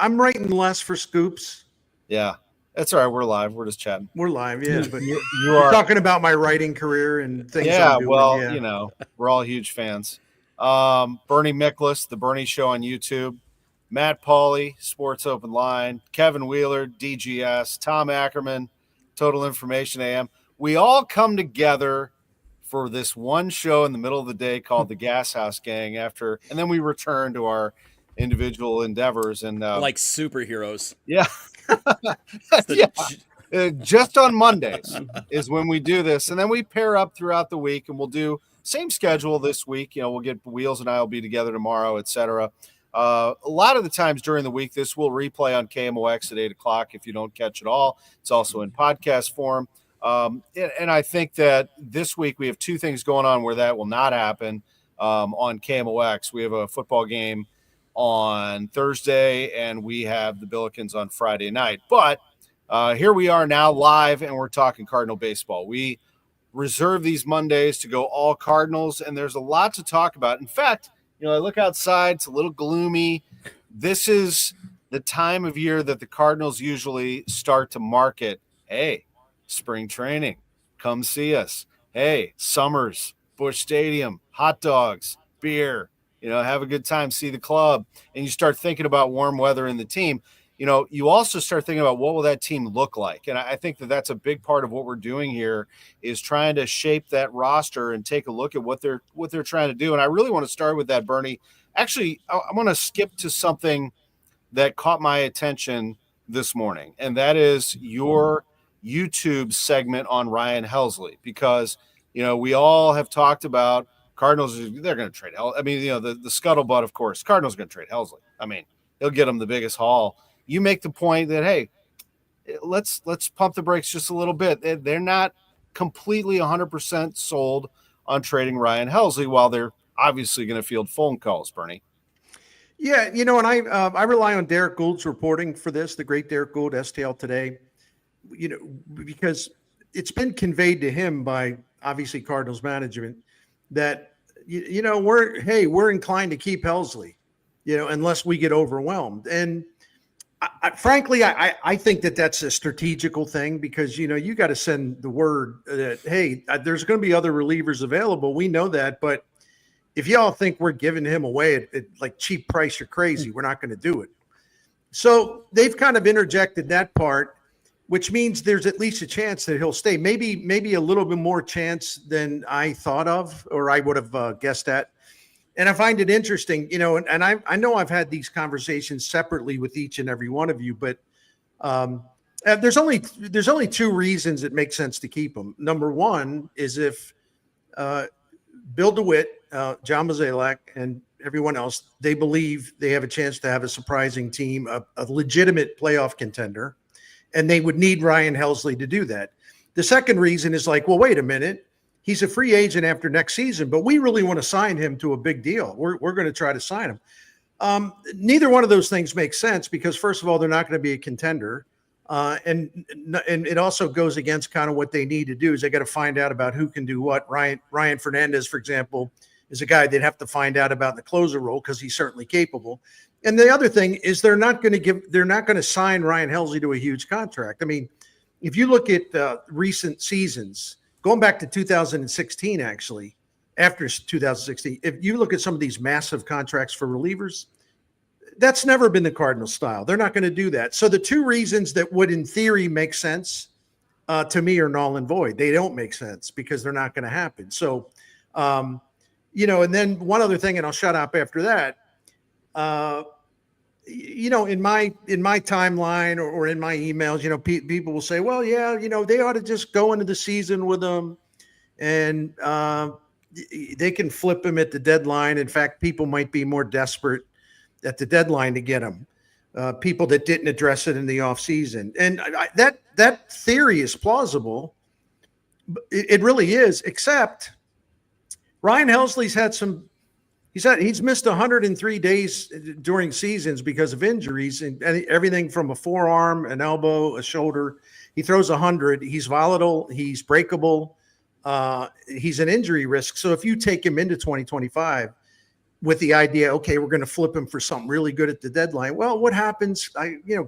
I'm writing less for scoops. Yeah, that's all right. We're live. We're just chatting. We're live, yeah. But You you're are talking about my writing career and things Yeah, I'm doing. well, Yeah. we're all huge fans. Bernie Miklasz, The Bernie Show on YouTube, Matt Pauley, Sports Open Line, Kevin Wheeler, DGS, Tom Ackerman, Total Information AM. We all come together for this one show in the middle of the day called the Gashouse Gang and then we return to our individual endeavors and like superheroes. Yeah. Just on Mondays is when we do this. And then we pair up throughout the week and we'll do same schedule this week. We'll get Wheels and I will be together tomorrow, etc. A lot of the times during the week, this will replay on KMOX at 8:00 if you don't catch it all. It's also in podcast form. And I think that this week we have two things going on where that will not happen on KMOX. We have a football game on Thursday and we have the Billikens on Friday night. But here we are now live and we're talking Cardinal baseball. We reserve these Mondays to go all Cardinals and there's a lot to talk about. In fact, I look outside, it's a little gloomy. This is the time of year that the Cardinals usually start to market. Hey, spring training, come see us. Hey, summers, Busch Stadium, hot dogs, beer, have a good time, see the club. And you start thinking about warm weather in the team. You also start thinking about what will that team look like. And I think that that's a big part of what we're doing here is trying to shape that roster and take a look at what they're trying to do. And I really want to start with that, Bernie. Actually, I want to skip to something that caught my attention this morning, and that is your YouTube segment on Ryan Helsley, because, we all have talked about Cardinals. They're going to trade. The scuttlebutt, of course, Cardinals are going to trade Helsley. He'll get them the biggest haul. You make the point that, hey, let's pump the brakes just a little bit. They're not completely 100% sold on trading Ryan Helsley, while they're obviously going to field phone calls, Bernie. Yeah, and I rely on Derek Gould's reporting for this, the great Derek Gould, STL Today, because it's been conveyed to him by obviously Cardinals management that, we're inclined to keep Helsley, unless we get overwhelmed. And frankly, I think that that's a strategical thing because, you got to send the word that, hey, there's going to be other relievers available. We know that. But if y'all think we're giving him away at like cheap price, you're crazy. We're not going to do it. So they've kind of interjected that part, which means there's at least a chance that he'll stay. Maybe a little bit more chance than I thought of or I would have guessed at. And I find it interesting, and I know I've had these conversations separately with each and every one of you, but there's only two reasons it makes sense to keep them. Number one is if Bill DeWitt, John Mozeliak, and everyone else, they believe they have a chance to have a surprising team, a legitimate playoff contender, and they would need Ryan Helsley to do that. The second reason is like, well, wait a minute. He's a free agent after next season, but we really want to sign him to a big deal. We're going to try to sign him. Neither one of those things makes sense because, first of all, they're not going to be a contender. And it also goes against kind of what they need to do is they got to find out about who can do what. Ryan Fernandez, for example, is a guy they'd have to find out about in the closer role because he's certainly capable. And the other thing is they're not going to sign Ryan Helsley to a huge contract. I mean, if you look at recent seasons, going back to 2016, actually, after 2016, if you look at some of these massive contracts for relievers, that's never been the Cardinals style. They're not going to do that. So the two reasons that would, in theory, make sense to me are null and void. They don't make sense because they're not going to happen. So, and then one other thing, and I'll shut up after that. In my timeline or in my emails, people will say, well, yeah, they ought to just go into the season with them and they can flip him at the deadline. In fact, people might be more desperate at the deadline to get him. People that didn't address it in the offseason. And that theory is plausible. It really is, except Ryan Helsley's had he's missed 103 days during seasons because of injuries and everything from a forearm, an elbow, a shoulder. He throws 100. He's volatile. He's breakable. He's an injury risk. So if you take him into 2025, with the idea, okay, we're going to flip him for something really good at the deadline. Well, what happens?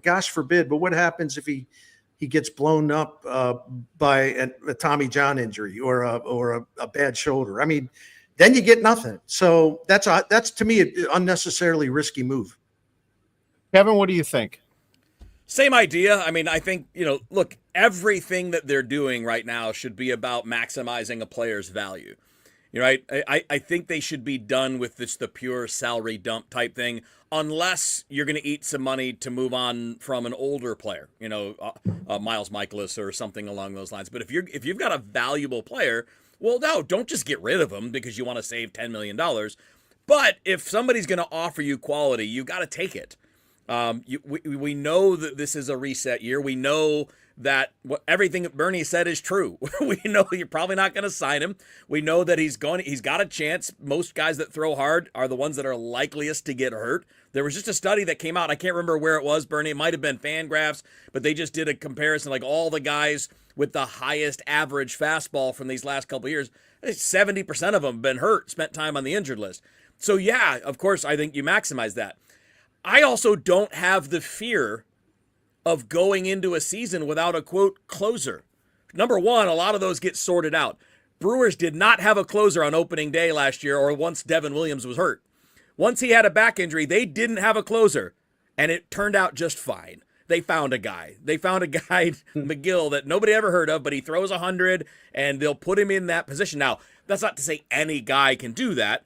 Gosh forbid, but what happens if he gets blown up by a Tommy John injury or a bad shoulder? I mean, then you get nothing. So that's to me an unnecessarily risky move. Kevin, what do you think? Same idea. I mean, I think, look, everything that they're doing right now should be about maximizing a player's value. Right? I think they should be done with the pure salary dump type thing, unless you're going to eat some money to move on from an older player, Miles Michaelis or something along those lines. But if you've got a valuable player, well, no, don't just get rid of him because you want to save $10 million. But if somebody's going to offer you quality, you got to take it. We know that this is a reset year. We know that everything that Bernie said is true. We know you're probably not going to sign him. We know that he's got a chance. Most guys that throw hard are the ones that are likeliest to get hurt. There was just a study that came out. I can't remember where it was, Bernie. It might have been Fangraphs, but they just did a comparison, like all the guys with the highest average fastball from these last couple of years. 70% of them have been hurt, spent time on the injured list. So yeah, of course, I think you maximize that. I also don't have the fear of going into a season without a, quote, closer. Number one, a lot of those get sorted out. Brewers did not have a closer on opening day last year or once Devin Williams was hurt. Once he had a back injury, they didn't have a closer, and it turned out just fine. They found a guy. McGill, that nobody ever heard of, but he throws 100, and they'll put him in that position. Now, that's not to say any guy can do that,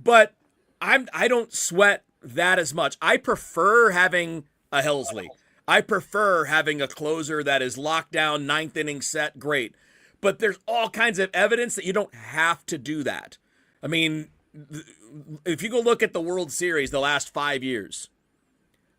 but I don't sweat that as much. I prefer having a Helsley. I prefer having a closer that is locked down, ninth inning set, great. But there's all kinds of evidence that you don't have to do that. I mean, if you go look at the World Series the last 5 years,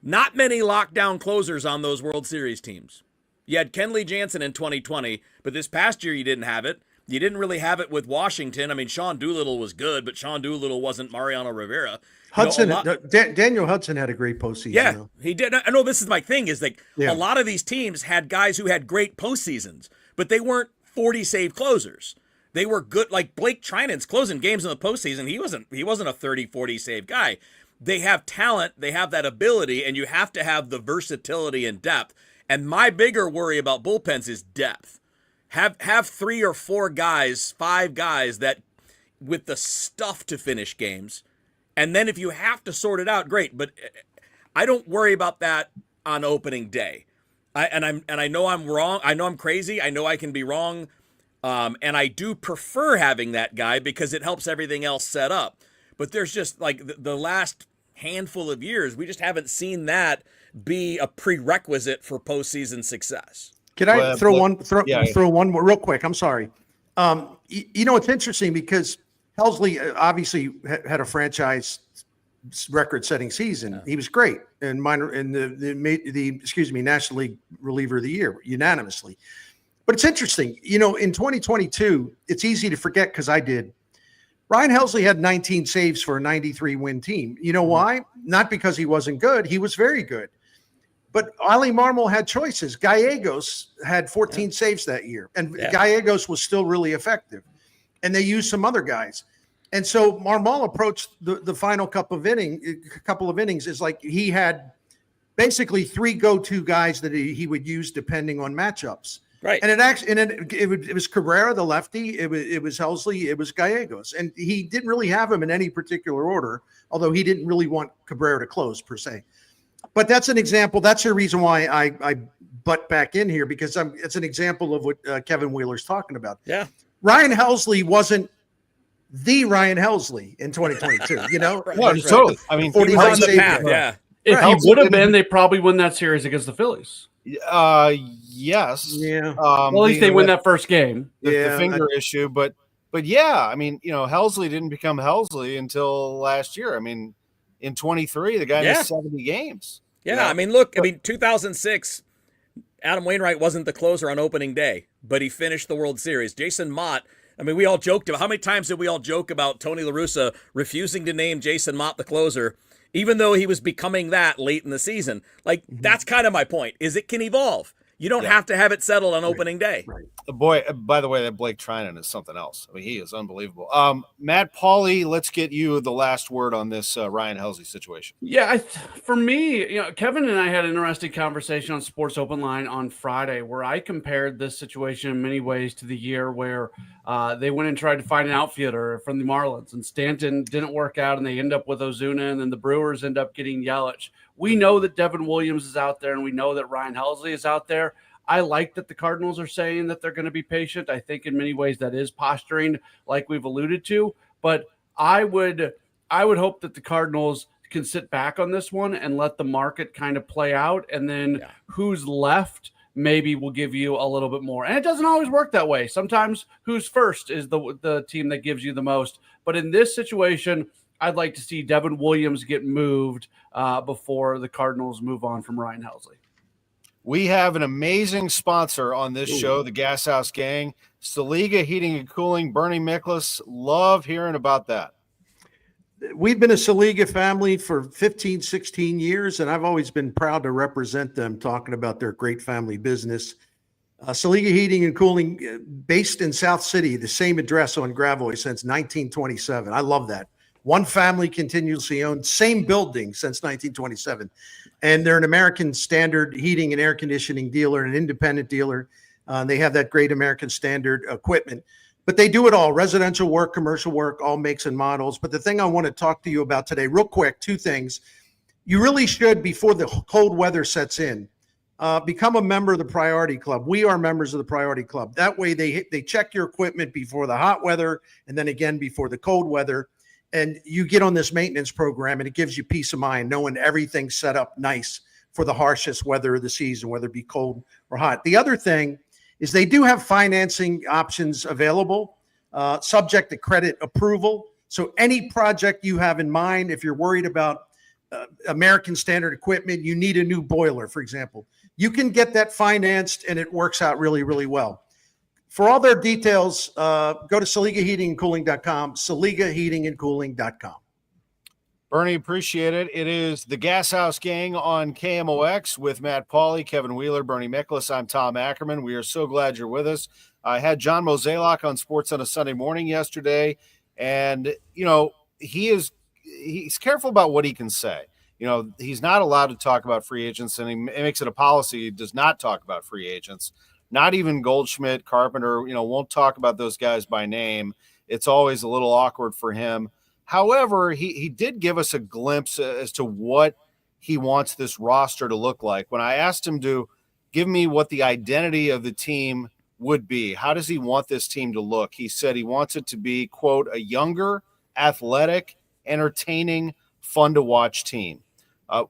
not many lockdown closers on those World Series teams. You had Kenley Jansen in 2020, but this past year you didn't have it. You didn't really have it with Washington. I mean, Sean Doolittle was good, but Sean Doolittle wasn't Mariano Rivera. Daniel Hudson had a great postseason. Yeah, though. He did. I know this is my thing is like a lot of these teams had guys who had great postseasons, but they weren't 40 save closers. They were good. Like Blake Trinan's closing games in the postseason. He wasn't a 30, 40 save guy. They have talent. They have that ability, and you have to have the versatility and depth. And my bigger worry about bullpens is depth. Have 3 or 4 guys, 5 guys that with the stuff to finish games. And then if you have to sort it out, great. But I don't worry about that on opening day. I know I'm wrong. I know I'm crazy. I know I can be wrong. And I do prefer having that guy because it helps everything else set up. But there's just like the last handful of years, we just haven't seen that be a prerequisite for postseason success. Can I throw one more real quick? I'm sorry. It's interesting because Helsley obviously had a franchise record-setting season. Yeah. He was great and National League Reliever of the Year unanimously. But it's interesting, in 2022, it's easy to forget because I did. Ryan Helsley had 19 saves for a 93-win team. You know why? Not because he wasn't good. He was very good. But Ali Marmol had choices. Gallegos had 14 saves that year, and Gallegos was still really effective. And they used some other guys. And so Marmol approached the final couple of innings is like he had basically 3 go-to guys that he would use depending on matchups. Right. And it was Cabrera, the lefty. It was Helsley. It was Gallegos. And he didn't really have them in any particular order, although he didn't really want Cabrera to close per se. But that's an example. That's the reason why I butt back in here, because it's an example of what Kevin Wheeler's talking about. Yeah. Ryan Helsley wasn't the Ryan Helsley in 2022, Right. No, totally. I mean, 45 on the path, yeah. If he would have been, they probably win that series against the Phillies. Yes. Yeah. Well, at least they win that first game. The finger issue, but yeah, I mean, Helsley didn't become Helsley until last year. I mean, in 23, the guy missed 70 games. Yeah, I mean, look, 2006, Adam Wainwright wasn't the closer on opening day, but he finished the World Series. Jason Mott, I mean, we all joked about, how many times did we all joke about Tony La Russa refusing to name Jason Mott the closer, even though he was becoming that late in the season? Like, that's kind of my point, is it can evolve. You don't have to have it settled on opening day. Right. Boy, by the way, that Blake Trinan is something else. I mean, he is unbelievable. Matt Pauley, let's get you the last word on this Ryan Helsley situation. Yeah, for me, Kevin and I had an interesting conversation on Sports Open Line on Friday where I compared this situation in many ways to the year where they went and tried to find an outfielder from the Marlins, and Stanton didn't work out, and they end up with Ozuna, and then the Brewers end up getting Yelich. We know that Devin Williams is out there, and we know that Ryan Helsley is out there. I like that the Cardinals are saying that they're going to be patient. I think in many ways that is posturing, like we've alluded to. But I would hope that the Cardinals can sit back on this one and let the market kind of play out, and then who's left maybe will give you a little bit more. And it doesn't always work that way. Sometimes who's first is the team that gives you the most. But in this situation, I'd like to see Devin Williams get moved before the Cardinals move on from Ryan Helsley. We have an amazing sponsor on this show, the Gashouse Gang, Seliga Heating and Cooling. Bernie Miklas, love hearing about that. We've been a Seliga family for 15, 16 years, and I've always been proud to represent them, talking about their great family business. Seliga Heating and Cooling, based in South City, the same address on Gravois since 1927. I love that. One family continuously owned, same building since 1927. And they're an American Standard heating and air conditioning dealer, an independent dealer. They have that great American Standard equipment. But they do it all: residential work, commercial work, all makes and models. But the thing I want to talk to you about today, real quick, two things. You really should, before the cold weather sets in, become a member of the Priority Club. We are members of the Priority Club. That way they check your equipment before the hot weather and then again before the cold weather. And you get on this maintenance program, and it gives you peace of mind knowing everything's set up nice for the harshest weather of the season, whether it be cold or hot. The other thing is they do have financing options available, subject to credit approval. So any project you have in mind, if you're worried about American Standard equipment, you need a new boiler, for example, you can get that financed, and it works out really, really well. For all their details, go to SeligaHeatingandCooling.com, SeligaHeatingandCooling.com. Bernie, appreciate it. It is the Gashouse Gang on KMOX with Matt Pauley, Kevin Wheeler, Bernie Miklas. I'm Tom Ackerman. We are so glad you're with us. I had John Mozeliak on Sports on a Sunday Morning yesterday, and, he's careful about what he can say. He's not allowed to talk about free agents, and he makes it a policy he does not talk about free agents. Not even Goldschmidt, Carpenter, won't talk about those guys by name. It's always a little awkward for him. However, he did give us a glimpse as to what he wants this roster to look like. When I asked him to give me what the identity of the team would be, how does he want this team to look? He said he wants it to be, quote, a younger, athletic, entertaining, fun-to-watch team.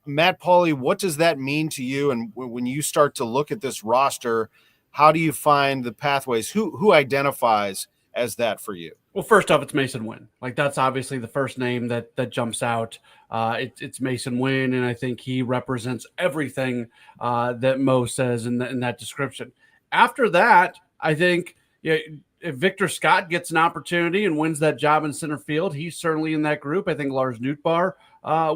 Matt Pauley, what does that mean to you? And when you start to look at this roster, how do you find the pathways? Who identifies as that for you? Well, first off, it's Mason Wynn. Like, that's obviously the first name that jumps out. It's Mason Wynn, and I think he represents everything that Mo says in that description. After that, I think if Victor Scott gets an opportunity and wins that job in center field, he's certainly in that group. I think Lars Nootbaar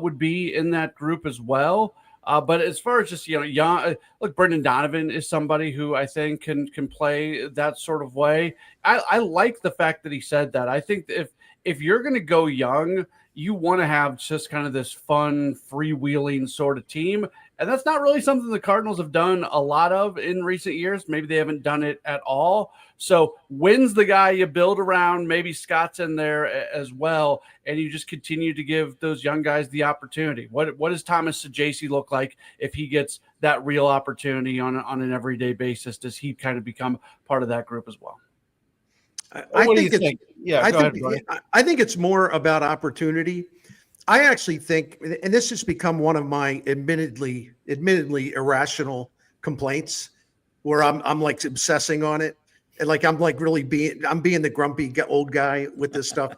would be in that group as well. But as far as just, young, look, Brendan Donovan is somebody who I think can play that sort of way. I like the fact that he said that. I think if you're going to go young, you want to have just kind of this fun, freewheeling sort of team. And that's not really something the Cardinals have done a lot of in recent years. Maybe they haven't done it at all. So Wynn's the guy you build around. Maybe Scott's in there as well. And you just continue to give those young guys the opportunity. What does Thomas Sajaci look like if he gets that real opportunity on an everyday basis? Does he kind of become part of that group as well? I think it's more about opportunity. I actually think, and this has become one of my admittedly irrational complaints, where I'm like obsessing on it, and like I'm being the grumpy old guy with this stuff,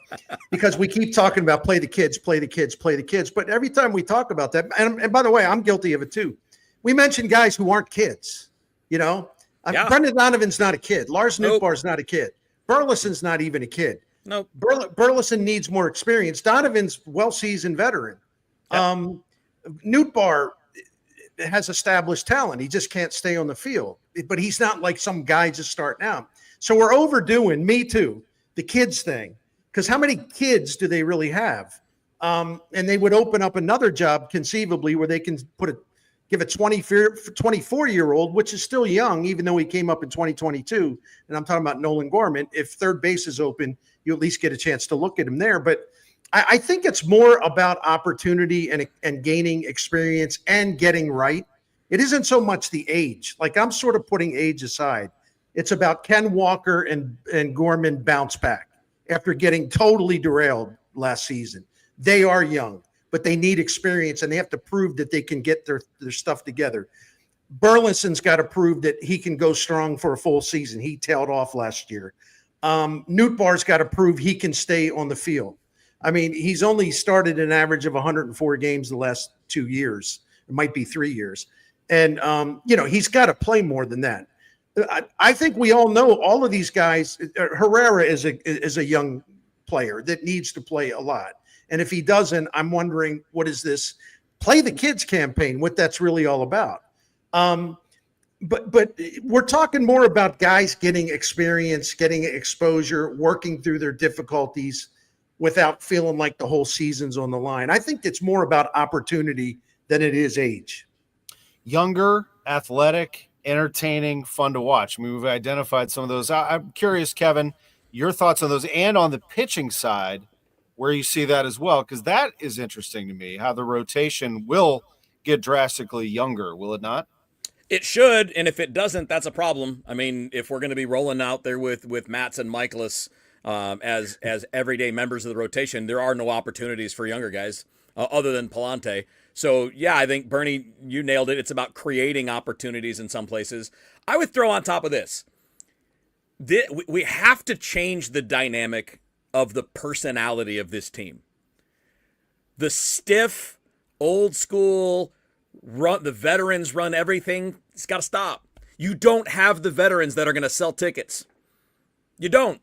because we keep talking about play the kids, but every time we talk about that, and by the way, I'm guilty of it too. We mention guys who aren't kids, Brendan Donovan's not a kid. Lars Nootbaar's not a kid. Burleson's not even a kid. No, Burleson needs more experience. Donovan's well-seasoned veteran. Yep. Nootbaar, has established talent. He just can't stay on the field. But he's not like some guy just starting out. So we're overdoing, me too, the kids thing. Because how many kids do they really have? And they would open up another job conceivably where they can give a 24-year-old, which is still young, even though he came up in 2022. And I'm talking about Nolan Gorman. If third base is open, you at least get a chance to look at him there. But I think it's more about opportunity and gaining experience and getting right. It isn't so much the age. Like, I'm sort of putting age aside. It's about Ken Walker and Gorman bounce back after getting totally derailed last season. They are young, but they need experience, and they have to prove that they can get their stuff together. Burleson's got to prove that he can go strong for a full season. He tailed off last year. Nootbaar's got to prove he can stay on the field. I mean, he's only started an average of 104 games the last 2 years. It might be 3 years. And, he's got to play more than that. I think we all know all of these guys. Herrera is a young player that needs to play a lot. And if he doesn't, I'm wondering, what is this play the kids campaign, what that's really all about. But we're talking more about guys getting experience, getting exposure, working through their difficulties without feeling like the whole season's on the line. I think it's more about opportunity than it is age. Younger, athletic, entertaining, fun to watch. I mean, we've identified some of those. I'm curious, Kevin, your thoughts on those, and on the pitching side, where you see that as well, because that is interesting to me, how the rotation will get drastically younger, will it not? It should, and if it doesn't, that's a problem. I mean, if we're going to be rolling out there with Matz and Michaelis as everyday members of the rotation, there are no opportunities for younger guys other than Palante. So, yeah, I think, Bernie, you nailed it. It's about creating opportunities in some places. I would throw on top of this, we have to change the dynamic of the personality of this team. The stiff, old school, the veterans run everything. It's got to stop. You don't have the veterans that are going to sell tickets. You don't.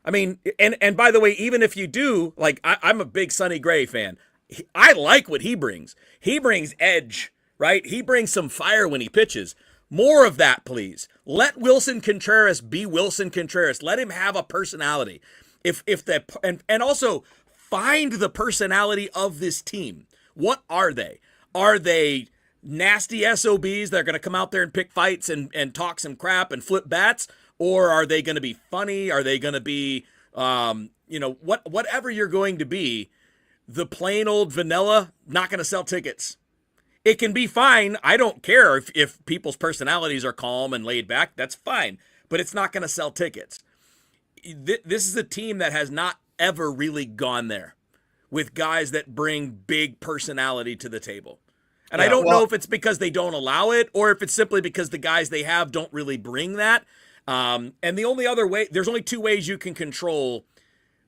I mean, and by the way, even if you do, like, I'm a big Sonny Gray fan. I like what he brings. He brings edge, right? He brings some fire when he pitches. More of that, please. Let Wilson Contreras be Wilson Contreras. Let him have a personality. And also find the personality of this team. What are they? Are they nasty SOBs that are going to come out there and pick fights and talk some crap and flip bats? Or are they going to be funny? Are they going to be, whatever you're going to be, the plain old vanilla, not going to sell tickets. It can be fine. I don't care if people's personalities are calm and laid back. That's fine. But it's not going to sell tickets. This is a team that has not ever really gone there with guys that bring big personality to the table. And I don't know if it's because they don't allow it or if it's simply because the guys they have don't really bring that. And the only other way, there's only two ways you can control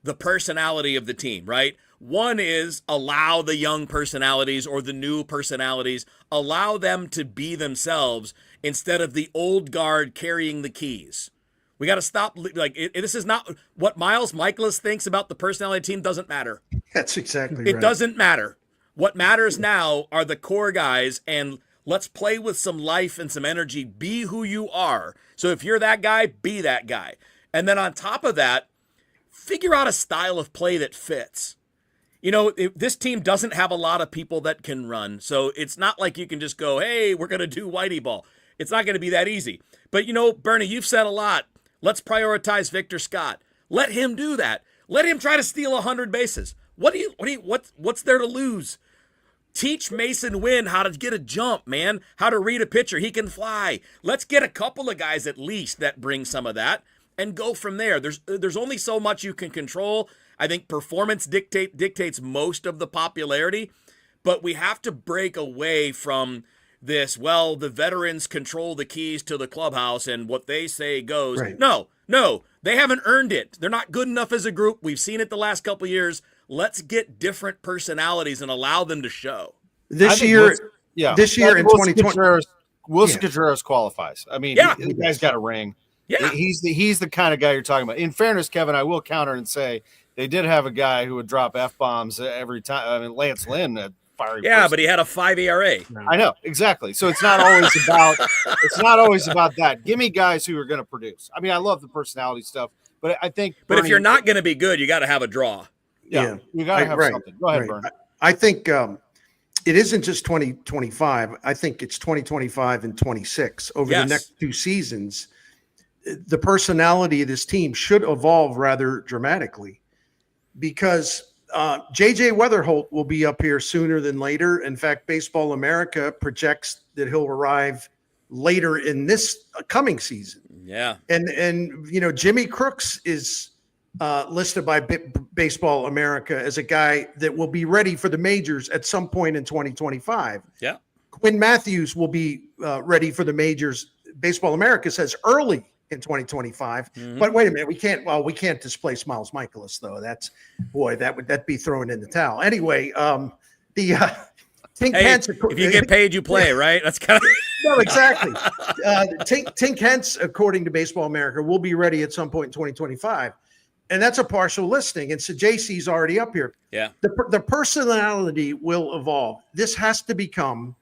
the personality of the team, right? One is allow the young personalities or the new personalities, allow them to be themselves instead of the old guard carrying the keys. We got to stop. This is not what Miles Michaelis thinks about the personality team. Doesn't matter. That's exactly right. It doesn't matter. What matters now are the core guys, and let's play with some life and some energy. Be who you are. So if you're that guy, be that guy. And then on top of that, figure out a style of play that fits. This team doesn't have a lot of people that can run. So it's not like you can just go, hey, we're going to do whitey ball. It's not going to be that easy. But, Bernie, you've said a lot. Let's prioritize Victor Scott. Let him do that. Let him try to steal 100 bases. What's there to lose? Teach Mason Wynn how to get a jump, man, how to read a pitcher. He can fly. Let's get a couple of guys at least that bring some of that and go from there. There's only so much you can control. I think performance dictates most of the popularity, but we have to break away from this, the veterans control the keys to the clubhouse and what they say goes. Right. No, they haven't earned it. They're not good enough as a group. We've seen it the last couple of years. Let's get different personalities and allow them to show. This year in 2020, Wilson Contreras qualifies. I mean, the guy's got a ring. Yeah, he's the kind of guy you're talking about. In fairness, Kevin, I will counter and say they did have a guy who would drop F-bombs every time. I mean, Lance Lynn firing. Yeah, but he had a 5 ERA. I know, exactly. So it's not always about that. Give me guys who are going to produce. I mean, I love the personality stuff, but I think But if you're not going to be good, you got to have a draw. yeah, you got to have something. Go ahead, Vern. I think it isn't just 2025. I think it's 2025 and 26 over the next 2 seasons. The personality of this team should evolve rather dramatically because JJ Weatherholt will be up here sooner than later. In fact, Baseball America projects that he'll arrive later in this coming season. Yeah. And you know, Jimmy Crooks is listed by Baseball America as a guy that will be ready for the majors at some point in 2025. Yeah. Quinn Matthews will be ready for the majors. Baseball America says early in 2025. But wait a minute, we can't displace Miles Michaelis though. That'd be throwing in the towel. Anyway, Tink Hence, if you get paid, you play, right? That's kind of no, exactly. Tink Hence, according to Baseball America, will be ready at some point in 2025. And that's a partial listing. And so JC's already up here. Yeah. The personality will evolve. This has to become,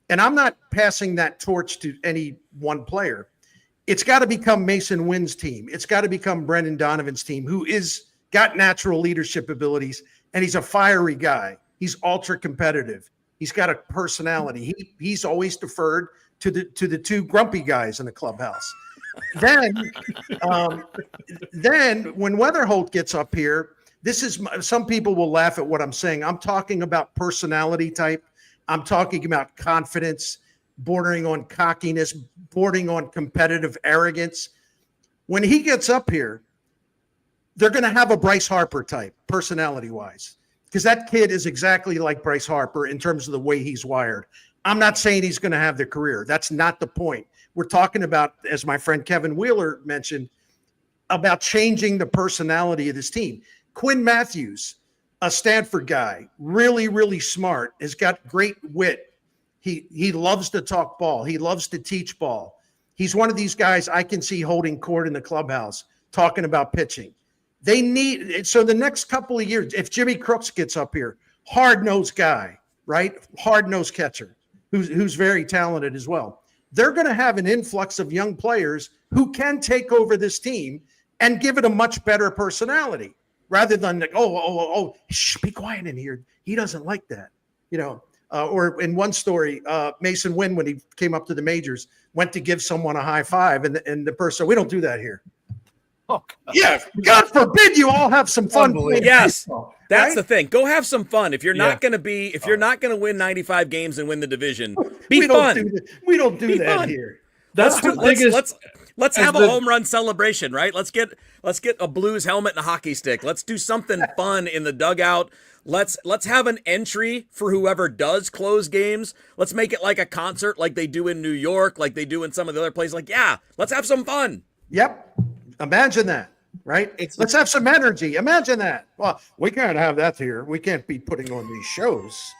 and I'm not passing that torch to any one player. It's got to become Mason Wynn's team. It's got to become Brendan Donovan's team, who is got natural leadership abilities, and he's a fiery guy. He's ultra competitive. He's got a personality. He's always deferred to the 2 grumpy guys in the clubhouse. Then when Weatherholt gets up here, some people will laugh at what I'm saying. I'm talking about personality type. I'm talking about confidence, bordering on cockiness, bordering on competitive arrogance. When he gets up here, they're going to have a Bryce Harper type, personality-wise, because that kid is exactly like Bryce Harper in terms of the way he's wired. I'm not saying he's going to have the career. That's not the point. We're talking about, as my friend Kevin Wheeler mentioned, about changing the personality of this team. Quinn Matthews, a Stanford guy, really, really smart, has got great wit. He loves to talk ball. He loves to teach ball. He's one of these guys I can see holding court in the clubhouse, talking about pitching. So the next couple of years, if Jimmy Crooks gets up here, hard-nosed guy, right? Hard-nosed catcher, who's very talented as well. They're going to have an influx of young players who can take over this team and give it a much better personality rather than like, shh, be quiet in here. He doesn't like that, you know. Or in one story, Mason Wynn, when he came up to the majors, went to give someone a high five, and the person, we don't do that here. Oh, God. Yeah, God forbid you all have some fun. Yes, baseball, that's right? the thing. Go have some fun. If you're not going to win 95 games and win the division, be fun. We don't do that fun. here. That's the biggest. Let's have a home run celebration, right? Let's get a Blues helmet and a hockey stick. Let's do something fun in the dugout. Let's have an entry for whoever does close games. Let's make it like a concert, like they do in New York, like they do in some of the other places. Like, yeah, let's have some fun. Yep. Imagine that, right? Let's have some energy. Imagine that. Well, we can't have that here. We can't be putting on these shows.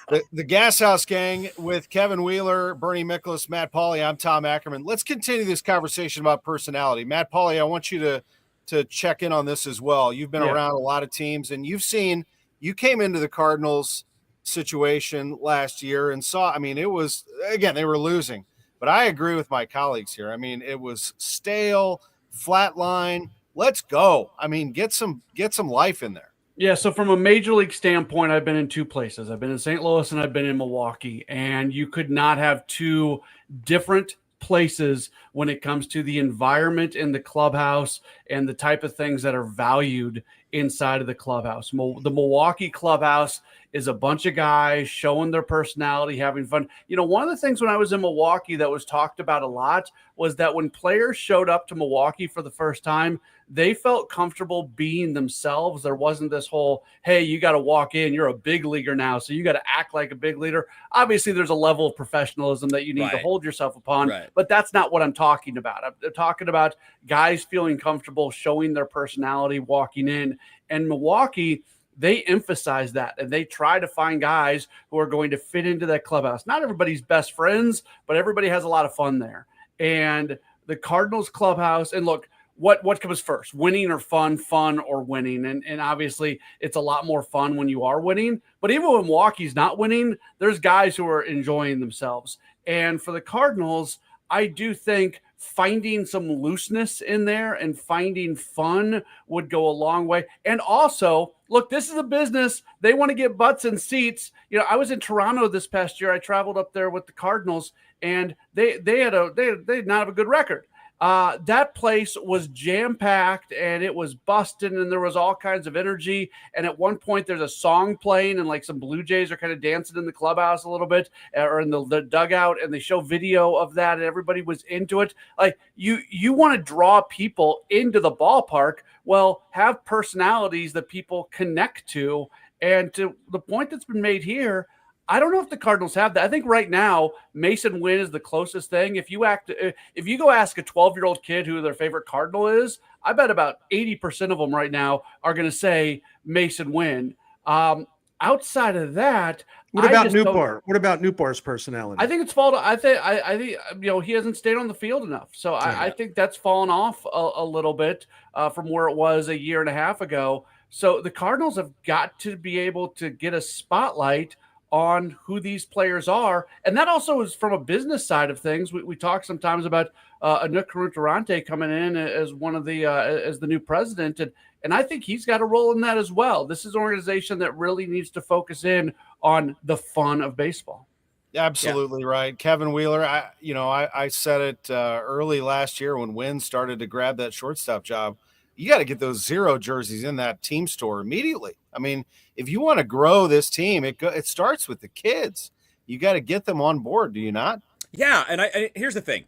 The Gashouse gang with Kevin Wheeler, Bernie Miklasz, Matt Pauley. I'm Tom Ackerman. Let's continue this conversation about personality. Matt Pauley, I want you to check in on this as well. You've been around a lot of teams, and you came into the Cardinals situation last year and saw, I mean, it was, again, they were losing. But I agree with my colleagues here. I mean, it was stale, flatline. Let's go. I mean, get some life in there. Yeah, so from a major league standpoint, I've been in 2 places. I've been in St. Louis and I've been in Milwaukee, and you could not have 2 different places when it comes to the environment in the clubhouse and the type of things that are valued inside of the clubhouse. The Milwaukee clubhouse is a bunch of guys showing their personality, having fun. You know, one of the things when I was in Milwaukee that was talked about a lot was that when players showed up to Milwaukee for the first time, they felt comfortable being themselves. There wasn't this whole, hey, you got to walk in, you're a big leaguer now, so you got to act like a big leader. Obviously, there's a level of professionalism that you need to hold yourself upon, but that's not what I'm talking about. I'm talking about guys feeling comfortable, showing their personality, walking in. And Milwaukee, they emphasize that, and they try to find guys who are going to fit into that clubhouse. Not everybody's best friends, but everybody has a lot of fun there. And the Cardinals clubhouse, and look, what comes first, winning or fun or winning. And obviously it's a lot more fun when you are winning, but even when Milwaukee's not winning, there's guys who are enjoying themselves. And for the Cardinals, I do think finding some looseness in there and finding fun would go a long way. And also, look, this is a business. They want to get butts in seats. You know, I was in Toronto this past year. I traveled up there with the Cardinals, and they did not have a good record. That place was jam-packed and it was busting and there was all kinds of energy. And at one point there's a song playing and like some Blue Jays are kind of dancing in the clubhouse a little bit or in the dugout, and they show video of that and everybody was into it. Like you want to draw people into the ballpark. Well, have personalities that people connect to. And to the point that's been made here, I don't know if the Cardinals have that. I think right now Mason Wynn is the closest thing. If you go ask a 12-year-old kid who their favorite Cardinal is, I bet about 80% of them right now are going to say Mason Wynn. Outside of that, what about Newbar? What about Newbar's personality? I think it's fallen. I think he hasn't stayed on the field enough. So I think that's fallen off a little bit from where it was a year and a half ago. So the Cardinals have got to be able to get a spotlight on who these players are. And that also is from a business side of things. We talk sometimes about Anouk Durante coming in as one of the as the new president. And I think he's got a role in that as well. This is an organization that really needs to focus in on the fun of baseball. Absolutely right. Kevin Wheeler, I said it early last year when Wynn started to grab that shortstop job. You got to get those 0 jerseys in that team store immediately. I mean, if you want to grow this team, it starts with the kids. You got to get them on board, do you not? Yeah, and here's the thing.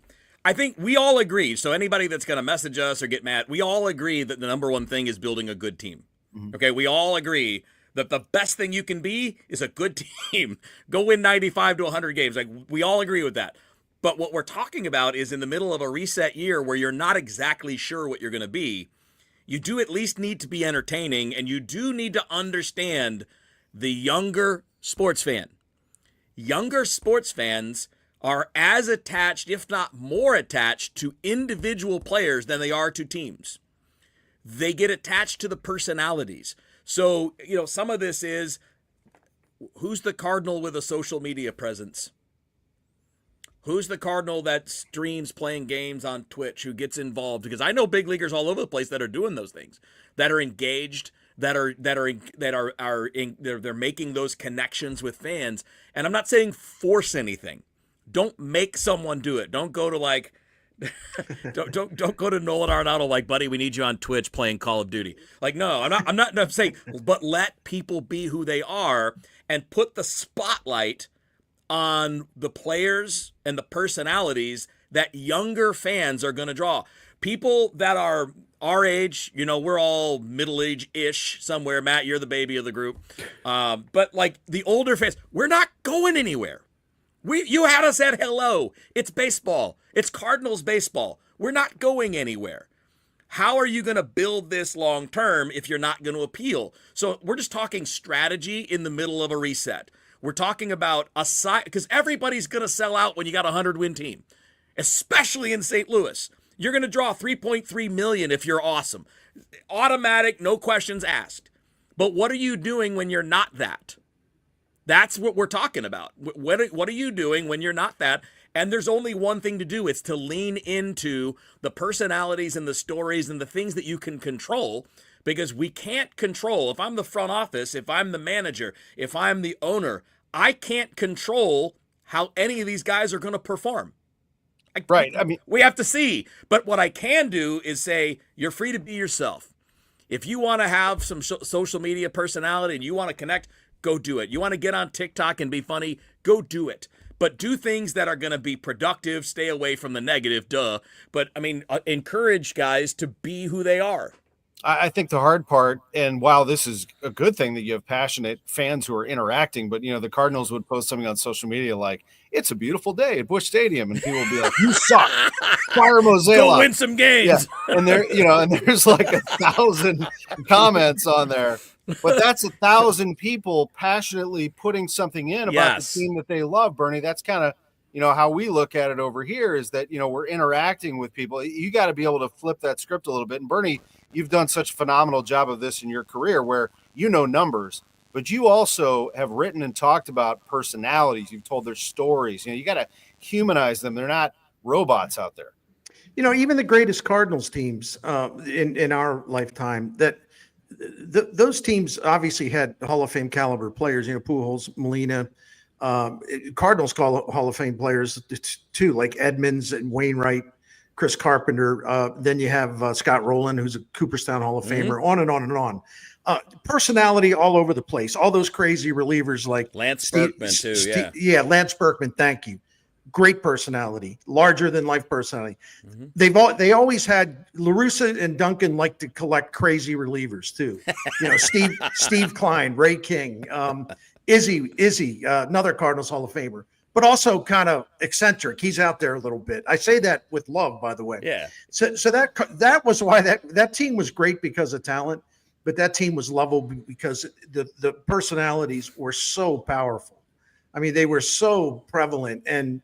I think we all agree, so anybody that's going to message us or get mad, we all agree that the number one thing is building a good team. Mm-hmm. Okay, we all agree that the best thing you can be is a good team. Go win 95 to 100 games. Like, we all agree with that. But what we're talking about is in the middle of a reset year where you're not exactly sure what you're going to be, you do at least need to be entertaining, and you do need to understand the younger sports fan. Younger sports fans are as attached, if not more attached, to individual players than they are to teams. They get attached to the personalities. So, some of this is, who's the Cardinal with a social media presence? Who's the Cardinal that streams playing games on Twitch, who gets involved? Because I know big leaguers all over the place that are doing those things, that are engaged, they're making those connections with fans. And I'm not saying force anything. Don't make someone do it. Don't go to don't go to Nolan Arenado like, buddy, we need you on Twitch playing Call of Duty. Like, no, I'm saying, but let people be who they are and put the spotlight on the players and the personalities that younger fans are going to draw. People that are our age, we're all middle-age-ish somewhere. Matt, you're the baby of the group. But like the older fans, we're not going anywhere. You had us at hello. It's baseball. It's Cardinals baseball. We're not going anywhere. How are you going to build this long term if you're not going to appeal? So we're just talking strategy in the middle of a reset. We're talking about a side, because everybody's going to sell out when you got a 100-win team, especially in St. Louis. You're going to draw 3.3 million if you're awesome. Automatic, no questions asked. But what are you doing when you're not that? That's what we're talking about. What are you doing when you're not that? And there's only one thing to do. It's to lean into the personalities and the stories and the things that you can control, because we can't control. If I'm the front office, if I'm the manager, if I'm the owner, I can't control how any of these guys are going to perform. Right. I mean, we have to see. But what I can do is say, you're free to be yourself. If you want to have some social media personality and you want to connect, go do it. You want to get on TikTok and be funny, go do it. But do things that are going to be productive. Stay away from the negative, duh. But, encourage guys to be who they are. I think the hard part, and while this is a good thing that you have passionate fans who are interacting, but, the Cardinals would post something on social media like, it's a beautiful day at Busch Stadium, and people would be like, you suck. Fire Mozilla. Go win some games. Yeah. And there's like 1,000 comments on there. But that's 1,000 people passionately putting something in about the team that they love, Bernie. That's kind of how we look at it over here is that, we're interacting with people. You got to be able to flip that script a little bit. And Bernie, you've done such a phenomenal job of this in your career where numbers, but you also have written and talked about personalities. You've told their stories. You got to humanize them. They're not robots out there. Even the greatest Cardinals teams in our lifetime, those teams obviously had Hall of Fame caliber players. Pujols, Molina, Cardinals call Hall of Fame players too, like Edmonds and Wainwright, Chris Carpenter. Then you have Scott Rowland, who's a Cooperstown Hall of Famer. On and on and on. Personality all over the place. All those crazy relievers like Lance Berkman too. Yeah, Lance Berkman. Thank you. Great personality, larger than life personality. They always had La Russa and Duncan like to collect crazy relievers too. Steve Klein, Ray King, Izzy, another Cardinals Hall of Famer, but also kind of eccentric. He's out there a little bit. I say that with love, by the way. Yeah. So that was why that team was great because of talent, but that team was level because the personalities were so powerful. I mean, they were so prevalent. And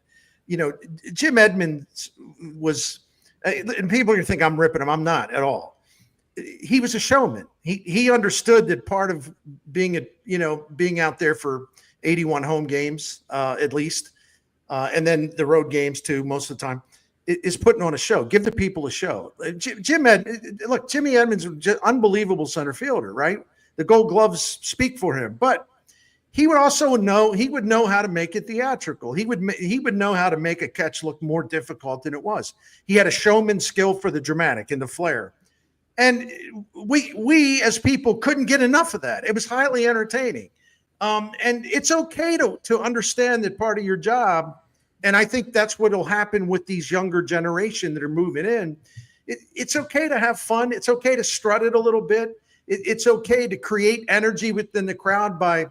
Jim Edmonds was, and people are going to think I'm ripping him. I'm not at all. He was a showman. He understood that part of being out there for 81 home games at least, and then the road games too most of the time, is putting on a show. Give the people a show. Jimmy Edmonds was just unbelievable center fielder, right? The Gold Gloves speak for him, but he would also know how to make it theatrical. He would know how to make a catch look more difficult than it was. He had a showman skill for the dramatic and the flair. And we as people couldn't get enough of that. It was highly entertaining. And it's okay to understand that part of your job, and I think that's what will happen with these younger generation that are moving in. It's okay to have fun. It's okay to strut it a little bit. It's okay to create energy within the crowd by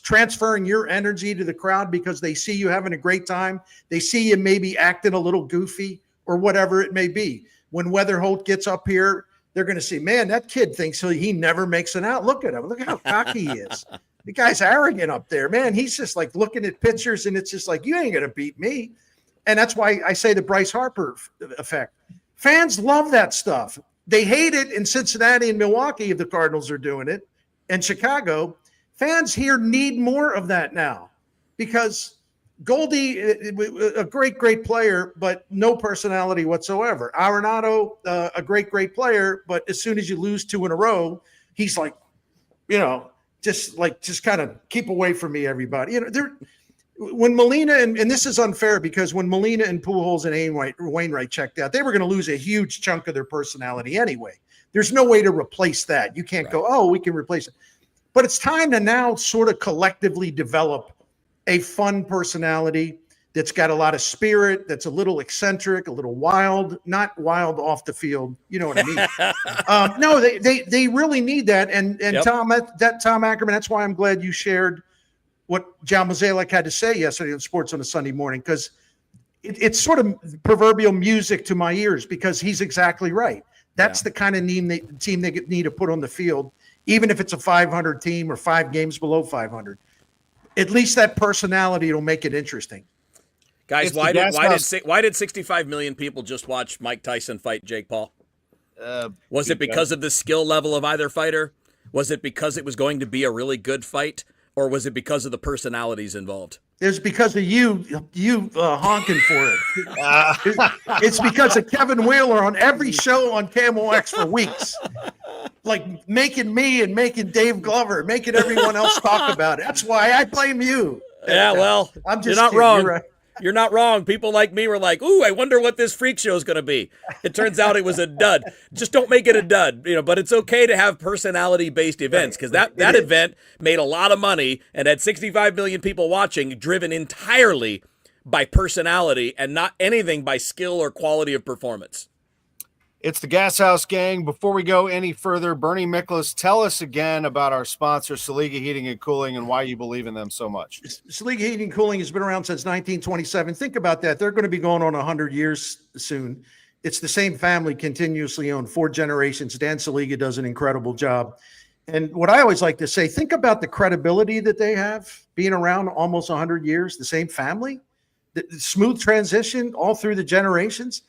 transferring your energy to the crowd because they see you having a great time. They see you maybe acting a little goofy or whatever it may be. When Weatherholt gets up here, they're going to see, man, that kid thinks he never makes an out. Look at him. Look how cocky he is. The guy's arrogant up there, man. He's just like looking at pictures and it's just like, you ain't going to beat me. And that's why I say the Bryce Harper effect. Fans love that stuff. They hate it in Cincinnati and Milwaukee if the Cardinals are doing it, and Chicago. Fans here need more of that now because Goldie, a great player, but no personality whatsoever. Arenado, a great player, but as soon as you lose 2 in a row, he's like, just kind of keep away from me, everybody. When Molina and this is unfair because when Molina and Pujols and Wainwright checked out, they were going to lose a huge chunk of their personality anyway. There's no way to replace that. You can't go, oh, we can replace it. But it's time to now sort of collectively develop a fun personality that's got a lot of spirit, that's a little eccentric, a little wild, not wild off the field. You know what I mean? No, they really need that. And yep. Tom Ackerman, that's why I'm glad you shared what John Mozeliak had to say yesterday on Sports on a Sunday morning, because it's sort of proverbial music to my ears because he's exactly right. That's the kind of team they need to put on the field, even if it's a 500 team or 5 games below 500. At least that personality will make it interesting. Guys, why did 65 million people just watch Mike Tyson fight Jake Paul? Was it because of the skill level of either fighter? Was it because it was going to be a really good fight? Or was it because of the personalities involved? It's because of you honking for it. It's because of Kevin Wheeler on every show on Camel X for weeks. Like making me and making Dave Glover, making everyone else talk about it. That's why I blame you. Yeah, well, you're not wrong. You're right. You're not wrong. People like me were like, ooh, I wonder what this freak show is going to be. It turns out it was a dud. Just don't make it a dud, but it's okay to have personality-based events because that event made a lot of money and had 65 million people watching, driven entirely by personality and not anything by skill or quality of performance. It's the Gashouse Gang. Before we go any further, Bernie Miklasz, tell us again about our sponsor, Seliga Heating and Cooling, and why you believe in them so much. Seliga Heating and Cooling has been around since 1927. Think about that. They're going to be going on 100 years soon. It's the same family continuously owned, 4 generations. Dan Seliga does an incredible job. And what I always like to say, think about the credibility that they have being around almost 100 years, the same family, the smooth transition all through the generations.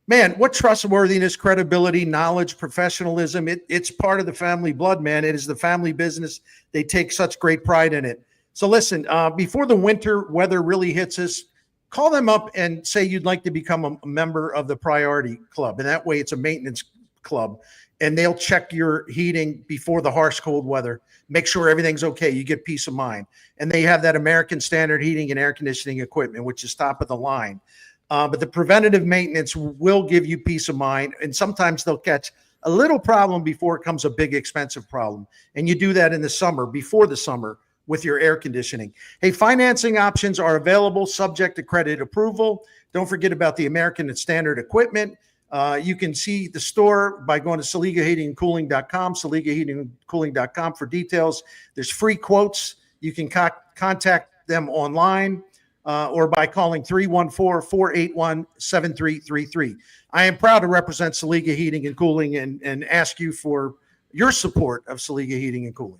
Man, what trustworthiness, credibility, knowledge, professionalism. It's part of the family blood, man. It is the family business. They take such great pride in it. So listen, before the winter weather really hits us, call them up and say you'd like to become a member of the Priority Club. And that way it's a maintenance club. And they'll check your heating before the harsh cold weather, make sure everything's okay. You get peace of mind. And they have that American Standard heating and air conditioning equipment, which is top of the line. But the preventative maintenance will give you peace of mind. And sometimes they'll catch a little problem before it comes a big expensive problem. And you do that in the summer, before the summer, with your air conditioning. Hey, financing options are available subject to credit approval. Don't forget about the American Standard equipment. You can see the store by going to SeligaHeatingandCooling.com, SeligaHeatingandCooling.com for details. There's free quotes. You can contact them online or by calling 314-481-7333. I am proud to represent Seliga Heating and Cooling and ask you for your support of Seliga Heating and Cooling.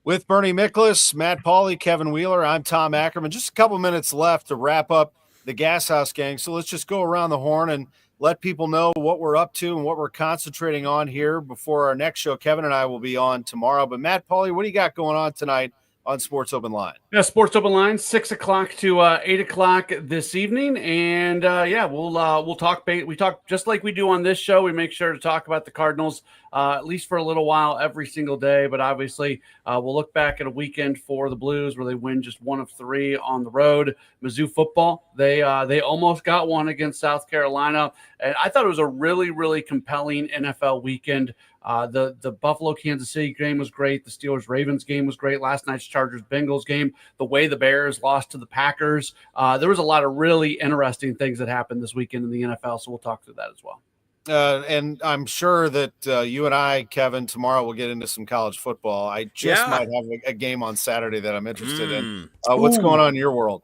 With Bernie Miklasz, Matt Pauley, Kevin Wheeler, I'm Tom Ackerman. Just a couple minutes left to wrap up the Gashouse gang. So let's just go around the horn and let people know what we're up to and what we're concentrating on here before our next show. Kevin and I will be on tomorrow. But Matt Pauley, what do you got going on tonight on Sports Open Line? Yeah, Sports Open Line, 6 o'clock to 8 o'clock this evening. And we'll talk. We talk just like we do on this show. We make sure to talk about the Cardinals at least for a little while every single day. But obviously, we'll look back at a weekend for the Blues where they win just 1 of 3 on the road. Mizzou football, they almost got one against South Carolina. And I thought it was a really, really compelling NFL weekend. The Buffalo Kansas City game was great. The Steelers Ravens game was great. Last night's Chargers Bengals game, the way the Bears lost to the Packers. There was a lot of really interesting things that happened this weekend in the NFL. So we'll talk through that as well. And I'm sure that you and I, Kevin, tomorrow we'll get into some college football. I just might have a game on Saturday that I'm interested in. What's going on in your world?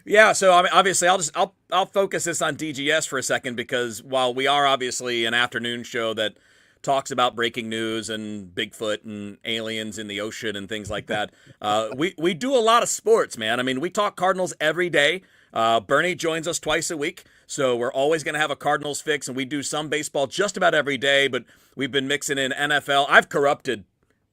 Yeah, so I mean, obviously, I'll focus this on DGS for a second because while we are obviously an afternoon show that talks about breaking news and Bigfoot and aliens in the ocean and things like that, we do a lot of sports, man. I mean, we talk Cardinals every day. Bernie joins us twice a week, so we're always going to have a Cardinals fix, and we do some baseball just about every day, but we've been mixing in NFL. I've corrupted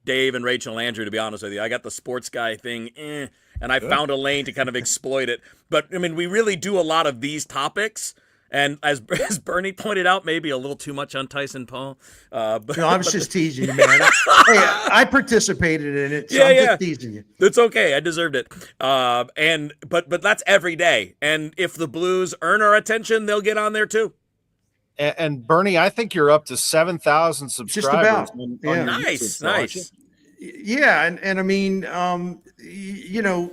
Dave and Rachel and Andrew, to be honest with you. I got the sports guy thing, and I found a lane to kind of exploit it. But, I mean, we really do a lot of these topics. And as Bernie pointed out, maybe a little too much on Tyson Paul. No, I was just teasing you, man. I participated in it, so I'm just teasing you. It's okay. I deserved it. But that's every day. And if the Blues earn our attention, they'll get on there too. And Bernie, I think you're up to 7,000 subscribers. Just about. Nice. Yeah, and I mean, you know,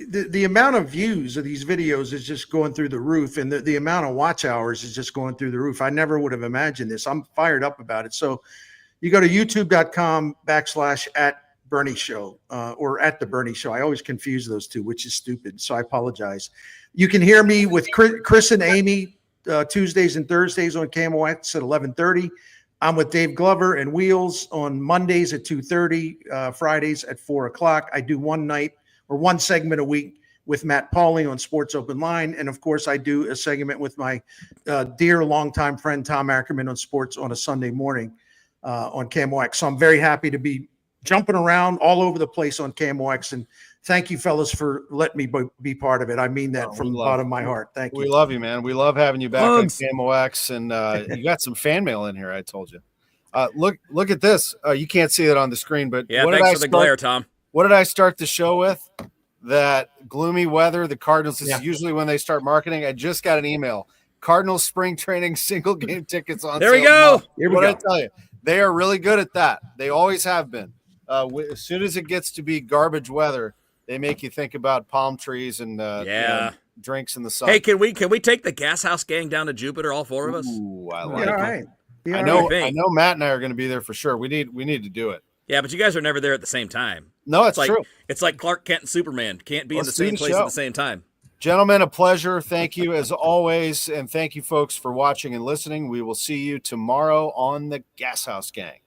the amount of views of these videos is just going through the roof, and the amount of watch hours is just going through the roof. I never would have imagined this. I'm fired up about it. So you go to youtube.com/@Bernie Show or @The Bernie Show. I always confuse those two, which is stupid. So I apologize. You can hear me with Chris and Amy Tuesdays and Thursdays on KMOX at 11:30. I'm with Dave Glover and Wheels on Mondays at 2:30, Fridays at 4 o'clock. I do one segment a week with Matt Pauley on Sports Open Line. And of course, I do a segment with my dear longtime friend, Tom Ackerman, on sports on a Sunday morning on KMOX. So I'm very happy to be jumping around all over the place on KMOX. And thank you, fellas, for letting me be part of it. I mean that from the bottom of my heart. Thank you. We love you, man. We love having you back on KMOX. And you got some fan mail in here, I told you. Look at this. You can't see it on the screen, but thanks for the glare, Tom. What did I start the show with? That gloomy weather, the Cardinals, this is usually when they start marketing. I just got an email. Cardinals spring training single game tickets on there sale. We go. What did I tell you? They are really good at that. They always have been. As soon as it gets to be garbage weather, they make you think about palm trees and drinks in the sun. Hey, can we take the Gashouse gang down to Jupiter, all four of us? Ooh, I like it. All right. I know Matt and I are going to be there for sure. We need to do it. Yeah, but you guys are never there at the same time. No, it's true. It's like Clark Kent and Superman. Can't be in the same place at the same time. Gentlemen, a pleasure. Thank you as always. And thank you, folks, for watching and listening. We will see you tomorrow on the Gashouse Gang.